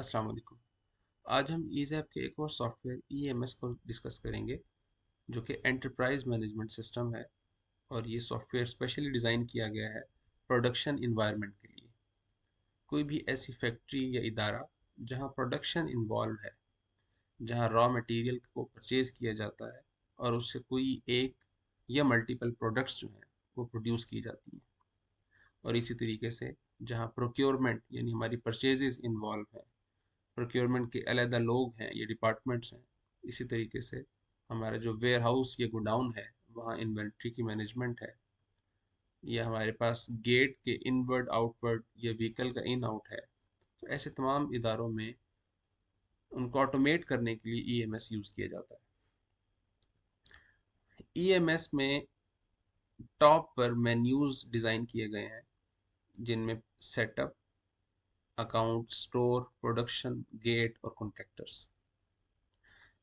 अस्सलाम वालेकुम। आज हम ईज़ैप के एक और सॉफ्टवेयर ईएमएस को डिस्कस करेंगे जो कि एंटरप्राइज मैनेजमेंट सिस्टम है। और ये सॉफ्टवेयर स्पेशली डिज़ाइन किया गया है प्रोडक्शन इन्वायरमेंट के लिए। कोई भी ऐसी फैक्ट्री या इदारा जहाँ प्रोडक्शन इन्वॉल्व है, जहाँ रॉ मटेरियल को परचेज किया जाता है और उससे कोई एक या मल्टीपल प्रोडक्ट्स जो हैं वो प्रोड्यूस की जाती हैं। और इसी तरीके से जहाँ प्रोक्योरमेंट यानी हमारी परचेजेस इन्वॉल्व है, प्रोक्योरमेंट के अलहदा लोग हैं या डिपार्टमेंट्स हैं। इसी तरीके से हमारा जो वेयर हाउस या गोडाउन है वहाँ इन्वेंट्री की मैनेजमेंट है, या हमारे पास गेट के इनवर्ड आउटवर्ड या व्हीकल का इन आउट है। तो ऐसे तमाम इदारों में उनको ऑटोमेट करने के लिए ईएमएस यूज़ किया जाता है। ईएमएस में टॉप पर मेन्यूज डिज़ाइन किए गए हैं जिनमें setup, account, store, production, gate और कॉन्ट्रैक्टर्स।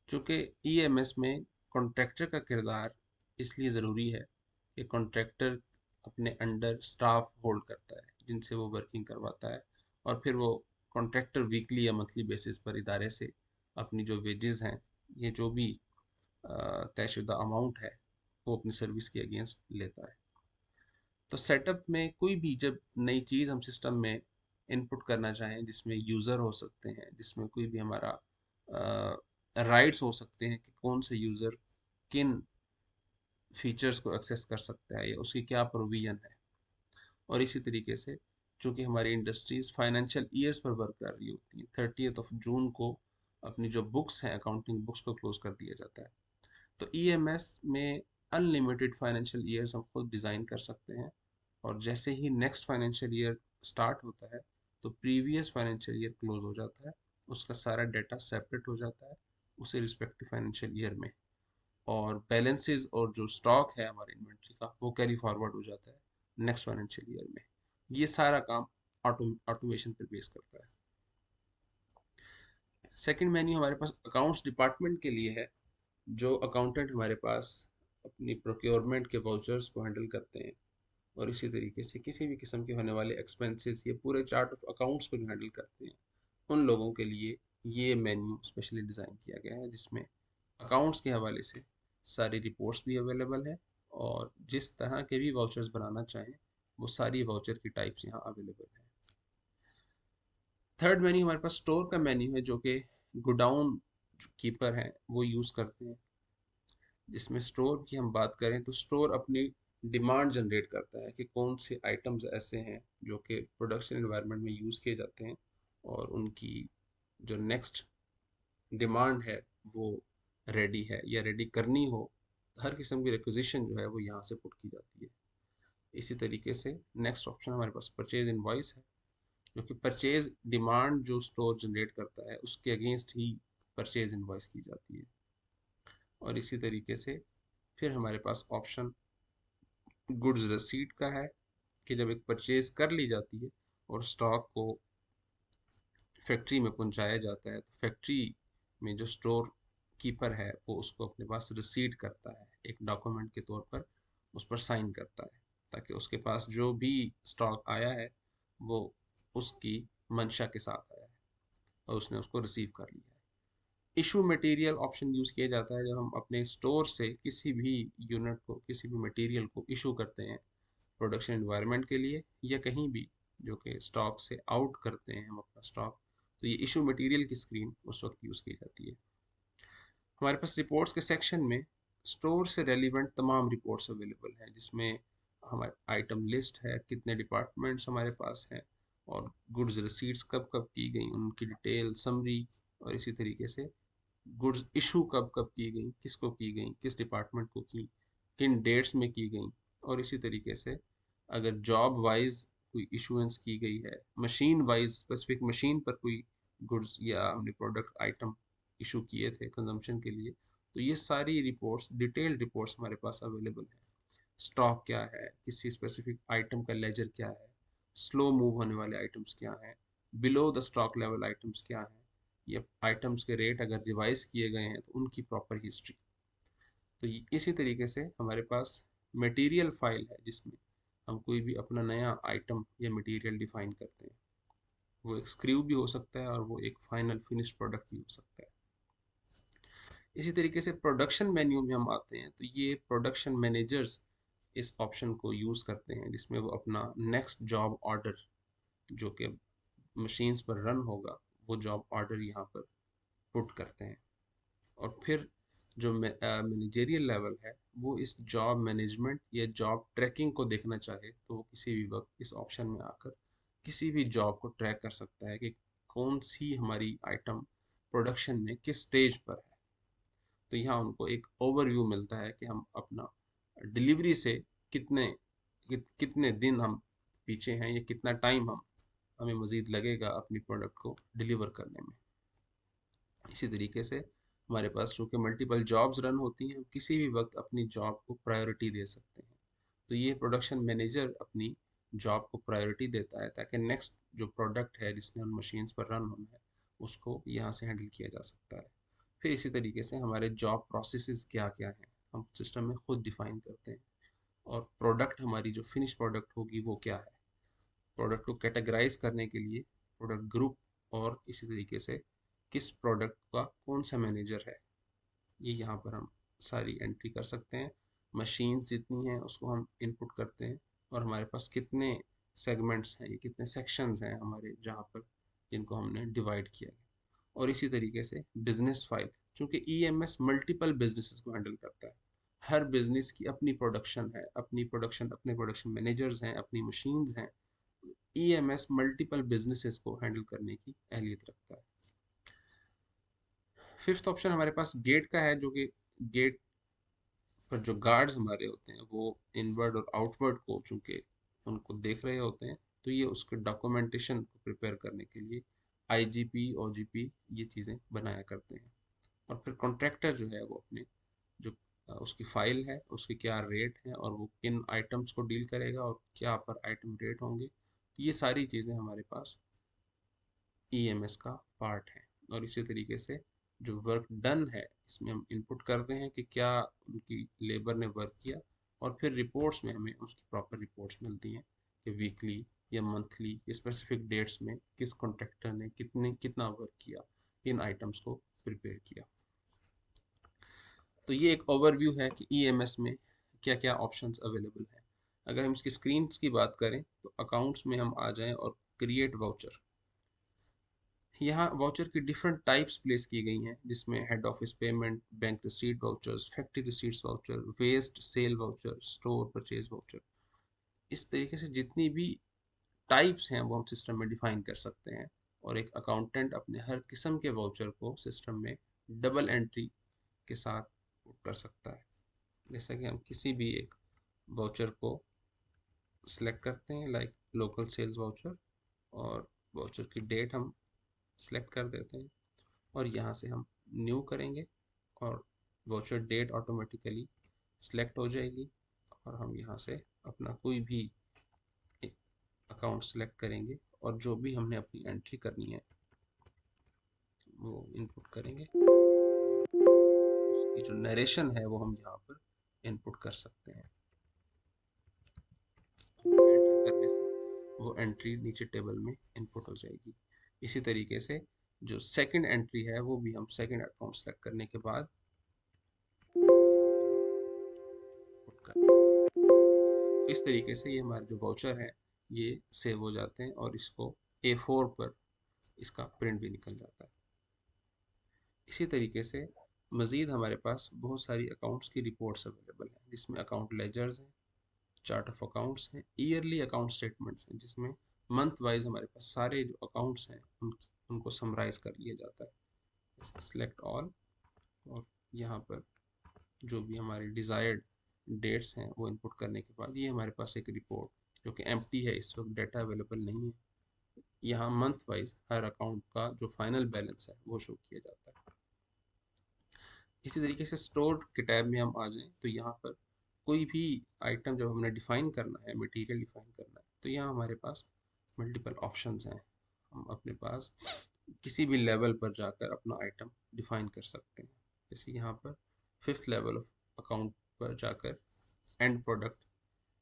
चूँकि ईएमएस में कॉन्ट्रैक्टर का किरदार इसलिए ज़रूरी है कि कॉन्ट्रैक्टर अपने अंडर स्टाफ होल्ड करता है जिनसे वो वर्किंग करवाता है, और फिर वो कॉन्ट्रैक्टर वीकली या मंथली बेसिस पर इदारे से अपनी जो वेजेस हैं, ये जो भी तयशुदा अमाउंट है, वो अपनी सर्विस के अगेंस्ट लेता है। तो सेटअप में कोई भी जब नई चीज़ हम सिस्टम में इनपुट करना चाहें, जिसमें यूज़र हो सकते हैं, जिसमें कोई भी हमारा राइट्स हो सकते हैं कि कौन से यूज़र किन फीचर्स को एक्सेस कर सकता है या उसकी क्या प्रोविजन है। और इसी तरीके से चूंकि हमारी इंडस्ट्रीज फाइनेंशियल ईयर्स पर वर्क कर रही होती है, 30 जून को अपनी जो बुक्स हैं, अकाउंटिंग बुक्स को क्लोज कर दिया जाता है। तो ईएमएस में अनलिमिटेड फाइनेंशियल ईयर्स हम खुद डिज़ाइन कर सकते हैं, और जैसे ही नेक्स्ट फाइनेंशियल ईयर स्टार्ट होता है तो प्रीवियस फाइनेंशियल ईयर क्लोज हो जाता है, उसका सारा डाटा सेपरेट हो जाता है उसे रिस्पेक्टिव फाइनेंशियल ईयर में, और बैलेंसेस और जो स्टॉक है हमारे इन्वेंट्री का वो कैरी फॉरवर्ड हो जाता है नेक्स्ट फाइनेंशियल ईयर में। ये सारा काम ऑटोमेशन पर बेस करता है। सेकंड मेन्यू हमारे पास अकाउंट्स डिपार्टमेंट के लिए है। जो अकाउंटेंट हमारे पास अपनी प्रोक्योरमेंट के वाउचर्स को हैंडल करते हैं, और इसी तरीके से किसी भी किस्म के होने वाले एक्सपेंसेस या पूरे चार्ट ऑफ अकाउंट्स को जो हैंडल करते हैं, उन लोगों के लिए ये मेन्यू स्पेशली डिज़ाइन किया गया है, जिसमें अकाउंट्स के हवाले से सारी रिपोर्ट्स भी अवेलेबल है, और जिस तरह के भी वाउचर्स बनाना चाहें वो सारी वाउचर की टाइप्स यहाँ अवेलेबल है। थर्ड मेन्यू हमारे पास स्टोर का मेन्यू है, जो कि गोडाउन कीपर हैं वो यूज़ करते हैं। जिसमें स्टोर की हम बात करें तो स्टोर अपनी डिमांड जनरेट करता है कि कौन से आइटम्स ऐसे हैं जो कि प्रोडक्शन एनवायरनमेंट में यूज़ किए जाते हैं, और उनकी जो नेक्स्ट डिमांड है वो रेडी है या रेडी करनी हो। हर किस्म की रिक्विजिशन जो है वो यहाँ से पुट की जाती है। इसी तरीके से नेक्स्ट ऑप्शन हमारे पास परचेज इनवॉइस है, क्योंकि परचेज डिमांड जो स्टोर जनरेट करता है उसके अगेंस्ट ही परचेज इनवॉइस की जाती है। और इसी तरीके से फिर हमारे पास ऑप्शन गुड्स रसीट का है, कि जब एक परचेज कर ली जाती है और स्टॉक को फैक्ट्री में पहुंचाया जाता है, तो फैक्ट्री में जो स्टोर कीपर है वो उसको अपने पास रिसीट करता है, एक डॉक्यूमेंट के तौर पर उस पर साइन करता है, ताकि उसके पास जो भी स्टॉक आया है वो उसकी मंशा के साथ आया है और उसने उसको रिसीव कर लिया है। इशू मटेरियल ऑप्शन यूज़ किया जाता है जब हम अपने स्टोर से किसी भी यूनिट को, किसी भी मटेरियल को इशू करते हैं प्रोडक्शन एनवायरनमेंट के लिए, या कहीं भी जो कि स्टॉक से आउट करते हैं हम अपना स्टॉक, तो ये इशू मटेरियल की स्क्रीन उस वक्त यूज़ की जाती है। हमारे पास रिपोर्ट्स के सेक्शन में स्टोर से रेलिवेंट तमाम रिपोर्ट्स अवेलेबल हैं, जिसमें हमारे आइटम लिस्ट है, कितने डिपार्टमेंट्स हमारे पास हैं, और गुड्स रिसीट्स कब कब की गई उनकी डिटेल समरी, और इसी तरीके से गुड्स इशू कब कब की गई, किसको की गई, किस डिपार्टमेंट को की, किन डेट्स में की गई, और इसी तरीके से अगर जॉब वाइज कोई इशुएंस की गई है, मशीन वाइज स्पेसिफिक मशीन पर कोई गुड्स या हमने प्रोडक्ट आइटम इशू किए थे कंजम्पशन के लिए, तो ये सारी रिपोर्ट्स, डिटेल्ड रिपोर्ट्स हमारे पास अवेलेबल है। स्टॉक क्या है, किसी स्पेसिफिक आइटम का लेजर क्या है, स्लो मूव होने वाले आइटम्स क्या हैं, below the stock level items क्या हैं, ये आइटम्स के रेट अगर रिवाइज किए गए हैं तो उनकी प्रॉपर हिस्ट्री। तो इसी तरीके से हमारे पास मटेरियल फाइल है, जिसमें हम कोई भी अपना नया आइटम या मटेरियल डिफाइन करते हैं। वो एक स्क्रू भी हो सकता है और वो एक फाइनल फिनिश प्रोडक्ट भी हो सकता है। इसी तरीके से प्रोडक्शन मेन्यू में हम आते हैं, तो ये प्रोडक्शन मैनेजर्स इस ऑप्शन को यूज़ करते हैं, जिसमें वो अपना नेक्स्ट जॉब ऑर्डर जो कि मशीन्स पर रन होगा, वो जॉब ऑर्डर यहाँ पर पुट करते हैं। और फिर जो मैनेजेरियल लेवल है, वो इस जॉब मैनेजमेंट या जॉब ट्रैकिंग को देखना चाहे तो वो किसी भी वक्त इस ऑप्शन में आकर किसी भी जॉब को ट्रैक कर सकता है कि कौन सी हमारी आइटम प्रोडक्शन में किस स्टेज पर है। तो यहाँ उनको एक ओवरव्यू मिलता है कि हम अपना डिलीवरी से कितने कितने दिन हम पीछे हैं, या कितना टाइम हमें मज़ीद लगेगा अपनी प्रोडक्ट को डिलीवर करने में। इसी तरीके से हमारे पास चूँकि मल्टीपल जॉब्स रन होती हैं, हम किसी भी वक्त अपनी जॉब को प्रायोरिटी दे सकते हैं। तो ये प्रोडक्शन मैनेजर अपनी जॉब को प्रायोरिटी देता है ताकि नेक्स्ट जो प्रोडक्ट है जिसने उन मशीन्स पर रन होना है, उसको यहाँ से हैंडल किया जा सकता है। फिर इसी तरीके से हमारे जॉब प्रोसेसेस क्या क्या हैं, हम सिस्टम में खुद डिफाइन करते हैं। और प्रोडक्ट हमारी जो फिनिश प्रोडक्ट होगी वो क्या है, प्रोडक्ट को कैटेगराइज करने के लिए प्रोडक्ट ग्रुप, और इसी तरीके से किस प्रोडक्ट का कौन सा मैनेजर है, ये यहाँ पर हम सारी एंट्री कर सकते हैं। मशीन्स जितनी हैं उसको हम इनपुट करते हैं, और हमारे पास कितने सेगमेंट्स हैं, ये कितने सेक्शंस हैं हमारे जहाँ पर जिनको हमने डिवाइड किया है। और इसी तरीके से बिजनेस फाइल, चूँकि ईएमएस मल्टीपल बिजनेसेस को हैंडल करता है, हर बिजनेस की अपनी प्रोडक्शन है, अपने प्रोडक्शन मैनेजर्स हैं, अपनी मशीन्स हैं। ईएमएस मल्टीपल बिजनेसेस को हैंडल करने की अहलियत रखता है। फिफ्थ ऑप्शन हमारे पास गेट का है, जो कि गेट पर जो गार्ड्स हमारे होते हैं वो इनवर्ड और आउटवर्ड को चूंकि उनको देख रहे होते हैं, तो ये उसके डॉक्यूमेंटेशन को प्रिपेयर करने के लिए आईजीपी ओजीपी ये चीज़ें बनाया करते हैं। और फिर कॉन्ट्रैक्टर जो है वो अपने जो उसकी फाइल है, उसके क्या रेट है, और वो किन आइटम्स को डील करेगा और क्या पर आइटम रेट होंगे, तो ये सारी चीज़ें हमारे पास ईएमएस का पार्ट है। और इसी तरीके से जो वर्क डन है, इसमें हम इनपुट करते हैं कि क्या उनकी लेबर ने वर्क किया, और फिर रिपोर्ट्स में हमें उसकी प्रॉपर रिपोर्ट्स मिलती हैं कि वीकली या मंथली या स्पेसिफिक डेट्स में किस कॉन्ट्रैक्टर ने कितना वर्क किया, इन आइटम्स को प्रिपेयर किया। तो ये एक ओवरव्यू है कि ईएमएस में क्या क्या ऑप्शंस अवेलेबल हैं। अगर हम इसकी स्क्रीन्स की बात करें तो अकाउंट्स में हम आ जाएं और क्रिएट वाउचर, यहाँ वाउचर की डिफरेंट टाइप्स प्लेस की गई हैं, जिसमें head office payment, bank receipt vouchers, factory receipts voucher, waste sale voucher, store purchase voucher. इस तरीके से जितनी भी टाइप्स हैं वो हम सिस्टम में डिफाइन कर सकते हैं, और एक अकाउंटेंट अपने हर किस्म के वाउचर को सिस्टम में डबल एंट्री के साथ पुट कर सकता है। जैसा कि हम किसी भी एक वाउचर को सिलेक्ट करते हैं, लाइक लोकल सेल्स वाउचर, और वाउचर की डेट हम सिलेक्ट कर देते हैं, और यहाँ से हम न्यू करेंगे और वाउचर डेट ऑटोमेटिकली सिलेक्ट हो जाएगी, और हम यहाँ से अपना कोई भी अकाउंट सेलेक्ट करेंगे, और जो भी हमने अपनी एंट्री करनी है वो इनपुट करेंगे, उसकी जो नरेशन है वो हम यहाँ पर इनपुट कर सकते हैं। एंटर करने से वो एंट्री नीचे टेबल में इनपुट हो जाएगी। इसी तरीके से जो सेकंड एंट्री है वो भी हम सेकंड अकाउंट सेलेक्ट करने के बाद पुट कर, इस तरीके से ये हमारे जो वाउचर है ये सेव हो जाते हैं, और इसको A4 पर इसका प्रिंट भी निकल जाता है। इसी तरीके से मज़ीद हमारे पास बहुत सारी अकाउंट्स की रिपोर्ट्स अवेलेबल हैं, जिसमें अकाउंट लेजर्स हैं, चार्ट ऑफ अकाउंट्स हैं, ईयरली अकाउंट स्टेटमेंट्स हैं, जिसमें मंथ वाइज हमारे पास सारे जो अकाउंट्स हैं उनको समराइज कर लिया जाता है। सेलेक्ट ऑल, और यहाँ पर जो भी हमारे डिज़ायर्ड डेट्स हैं वो इनपुट करने के बाद ये हमारे पास एक रिपोर्ट जो कि एम्प्टी है, इस वक्त डाटा अवेलेबल नहीं है, यहाँ मंथ वाइज हर अकाउंट का जो फाइनल बैलेंस है वो शो किया जाता है। इसी तरीके से स्टोर के टैब में हम आ जाएं तो यहाँ पर कोई भी आइटम जब हमने डिफाइन करना है, मटेरियल डिफाइन करना है, तो यहाँ हमारे पास मल्टीपल ऑप्शंस हैं। हम अपने पास किसी भी लेवल पर जाकर अपना आइटम डिफाइन कर सकते हैं। जैसे यहाँ पर फिफ्थ लेवल ऑफ अकाउंट पर जाकर एंड प्रोडक्ट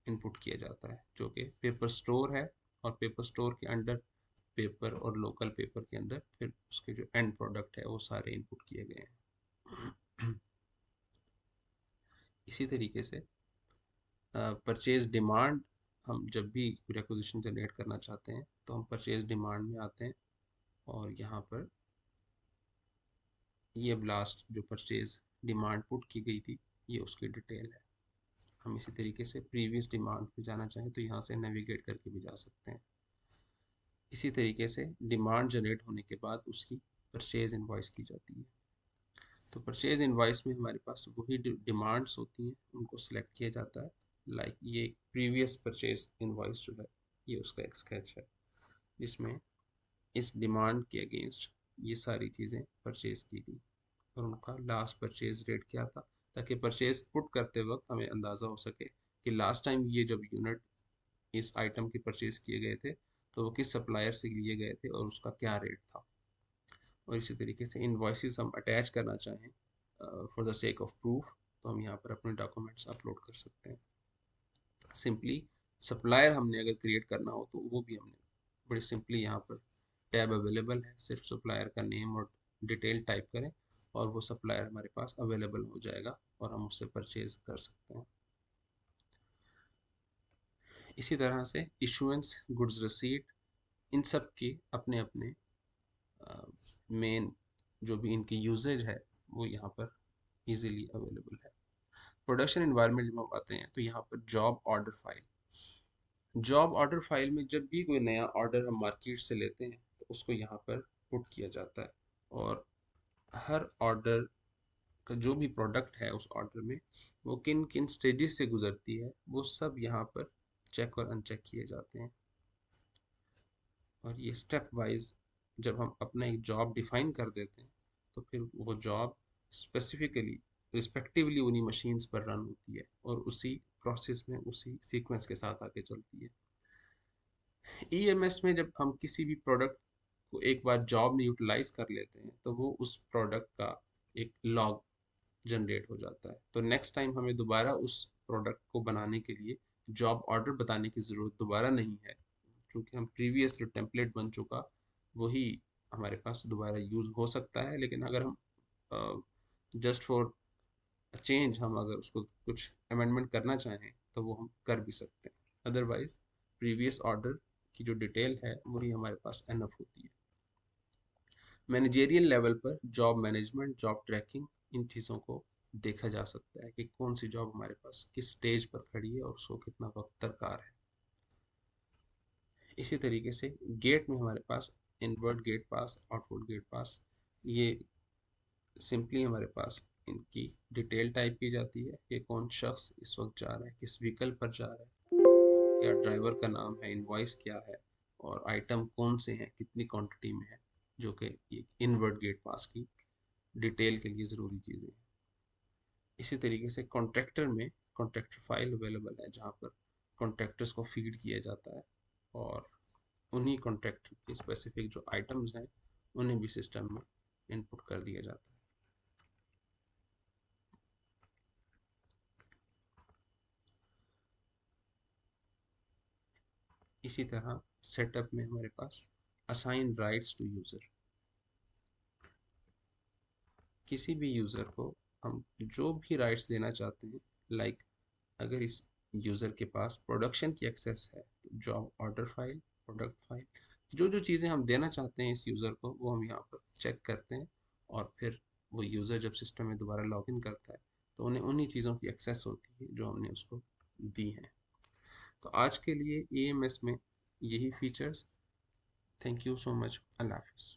इनपुट किया जाता है, जो कि पेपर स्टोर है, और पेपर स्टोर के अंडर पेपर और लोकल पेपर के अंदर फिर उसके जो एंड प्रोडक्ट है वो सारे इनपुट किए गए हैं। इसी तरीके से परचेज डिमांड, हम जब भी रिक्विजिशन जनरेट करना चाहते हैं तो हम परचेज डिमांड में आते हैं और यहाँ पर ये लास्ट जो परचेज डिमांड पुट की गई थी ये उसकी डिटेल है। हम इसी तरीके से प्रीवियस डिमांड पे जाना चाहें तो यहाँ से नेविगेट करके भी जा सकते हैं। इसी तरीके से डिमांड जनरेट होने के बाद उसकी परचेज इनवॉइस की जाती है। तो परचेज इनवॉइस में हमारे पास वही डिमांड्स होती हैं, उनको सिलेक्ट किया जाता है। लाइक ये प्रीवियस परचेज इनवॉइस जो है ये उसका एक स्केच है जिसमें इस डिमांड के अगेंस्ट ये सारी चीज़ें परचेज की गई और उनका लास्ट परचेज रेट क्या था, ताकि परचेज पुट करते वक्त हमें अंदाज़ा हो सके कि लास्ट टाइम ये जब यूनिट इस आइटम के परचेज किए गए थे तो वो किस सप्लायर से लिए गए थे और उसका क्या रेट था। और इसी तरीके से इनवॉइसेस हम अटैच करना चाहें for the sake of proof तो हम यहाँ पर अपने डॉक्यूमेंट्स अपलोड कर सकते हैं। सिंपली सप्लायर हमने अगर क्रिएट करना हो तो वो भी हमने बड़ी सिंपली यहाँ पर टैब अवेलेबल है, सिर्फ सप्लायर का नेम और डिटेल टाइप करें और वो सप्लायर हमारे पास अवेलेबल हो जाएगा और हम उससे परचेज कर सकते हैं। इसी तरह से इशुएंस, गुड्स रिसीट, इन सब के अपने अपने मेन जो भी इनकी यूजेज है वो यहाँ पर इजीली अवेलेबल है। प्रोडक्शन एनवायरनमेंट जब हम आते हैं तो यहाँ पर job order file, job order file में जब भी कोई नया ऑर्डर हम मार्केट से लेते हैं तो उसको यहाँ पर पुट किया जाता है और हर ऑर्डर का जो भी प्रोडक्ट है उस ऑर्डर में वो किन किन स्टेजेस से गुजरती है वो सब यहाँ पर चेक और अनचेक किए जाते हैं। और ये स्टेप वाइज जब हम अपना एक जॉब डिफाइन कर देते हैं तो फिर वो जॉब स्पेसिफिकली रिस्पेक्टिवली उन्हीं मशीन्स पर रन होती है और उसी प्रोसेस में उसी सीक्वेंस के साथ आगे चलती है। ईएमएस में जब हम किसी भी प्रोडक्ट को एक बार जॉब में यूटिलाइज कर लेते हैं तो वो उस प्रोडक्ट का एक लॉग जनरेट हो जाता है। तो नेक्स्ट टाइम हमें दोबारा उस प्रोडक्ट को बनाने के लिए जॉब ऑर्डर बताने की ज़रूरत दोबारा नहीं है, क्योंकि हम प्रीवियस जो टेम्पलेट बन चुका वही हमारे पास दोबारा यूज़ हो सकता है। लेकिन अगर हम जस्ट फॉर चेंज हम अगर उसको कुछ अमेंडमेंट करना चाहें तो वो हम कर भी सकते हैं। अदरवाइज प्रीवियस ऑर्डर की जो डिटेल है वही हमारे पास एनफ होती है। मैनेजेरियल लेवल पर जॉब मैनेजमेंट, जॉब ट्रैकिंग, इन चीज़ों को देखा जा सकता है कि कौन सी जॉब हमारे पास किस स्टेज पर खड़ी है और उसको कितना वक्त दरकार है। इसी तरीके से गेट में हमारे पास इनवर्ट गेट पास, आउटवर्ट गेट पास, ये सिंपली हमारे पास इनकी डिटेल टाइप की जाती है कि कौन शख्स इस वक्त जा रहा है, किस व्हीकल पर जा रहा है, क्या ड्राइवर का नाम है, इनवॉइस क्या है और आइटम कौन से हैं, कितनी क्वांटिटी में है, जो कि इनवर्ट गेट पास की डिटेल के लिए ज़रूरी चीज़ें हैं। इसी तरीके से कॉन्ट्रैक्टर में कॉन्ट्रैक्टर फाइल अवेलेबल है जहाँ पर कॉन्ट्रैक्टर्स को फीड किया जाता है और उन्हीं कॉन्ट्रैक्टर के स्पेसिफिक जो आइटम्स हैं उन्हें भी सिस्टम में इनपुट कर दिया जाता है। इसी तरह सेटअप में हमारे पास असाइन राइट्स टू यूज़र, किसी भी यूज़र को हम जो भी राइट्स देना चाहते हैं, लाइक अगर इस यूज़र के पास प्रोडक्शन की एक्सेस है तो job order file, product file, जो जो चीज़ें हम देना चाहते हैं इस यूज़र को वो हम यहाँ पर चेक करते हैं और फिर वो यूज़र जब सिस्टम में दोबारा लॉगिन करता है तो उन्हें उन्हीं चीज़ों की एक्सेस होती है जो हमने उसको दी हैं। तो आज के लिए EMS में यही features. Thank you so much. अल्लाह हाफिज़।